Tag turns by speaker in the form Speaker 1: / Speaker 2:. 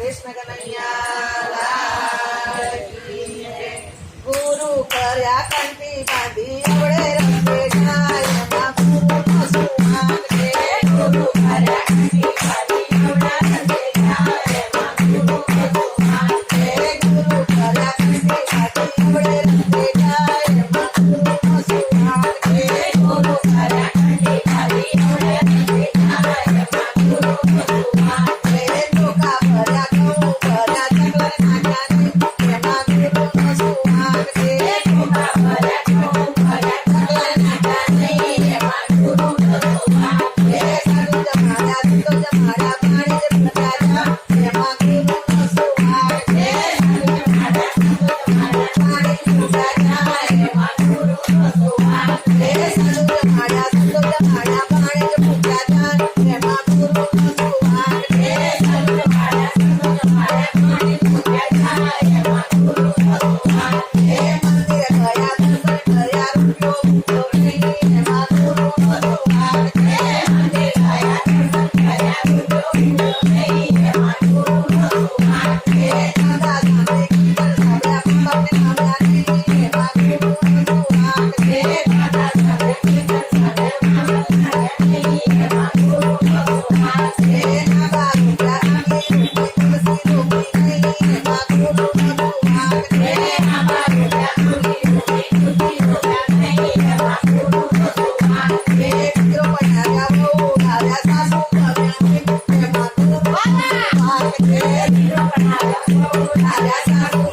Speaker 1: कृष्ण कन्हैया लाल की जय। गुरु कर्या कंठी बांधी एवढे रस्ते जाय मा गुरु सुमान रे। गुरु कर्या कंठी बांधी एवढे रस्ते जाय मा गुरु सुमान रे। गुरु कर्या कंठी बांधी एवढे रस्ते जाय मा गुरु सुमान रे। गुरु कर्या कंठी बांधी एवढे रस्ते जाय मा गुरु सुमान रे। लोका भर्या गहू भर्या चकलर नाक्याने मा गुरु सुमान रे। लोका भर्या गहू भर्या चकलर नाक्याने मा गुरु सुमान रे। साधू जमाड्या संतो जमाड्या पाणी जपत्याच्या मा गुरु सुमान रे। साधू जमाड्या संतो जमाड्या पाणी जपत्याच्या मा गुरु सुमान रे। साधू जमाड्या संतो जमाड्या पाणी जपत्याच्या मा गुरु सुमान रे। साधू जमाड्या संतो जमाड्या पाणी जपत्याच्या मा गुरु सुमान रे। मंदिर गया दर्शन कर्या रुपयो भूखवणी मा गुरु सुमान रे। मंदिर गया दर्शन कर्या रुपयो भूखवणी मा गुरु सुमान रे। दादा जाणे कीर्तन साड्या पंपाने नाम्याने मा गुरु सुमान रे। दादा जाणे कीर्तन साड्या पंपाने नाम्याने मा गुरु सुमान रे। नागा रुपया आम्ही रुपये तुळशी रुपये नाही मा गुरु सुमान रे। नागा रुपया आम्ही रुपये तुळशी रुपया नाही मा गुरु सुमान रे। चित्रपटाच्या भाऊ झाल्या सासू गव्याने मा गुरु सुमान रे। चित्रपटाच्या भाऊ झाल्या सासू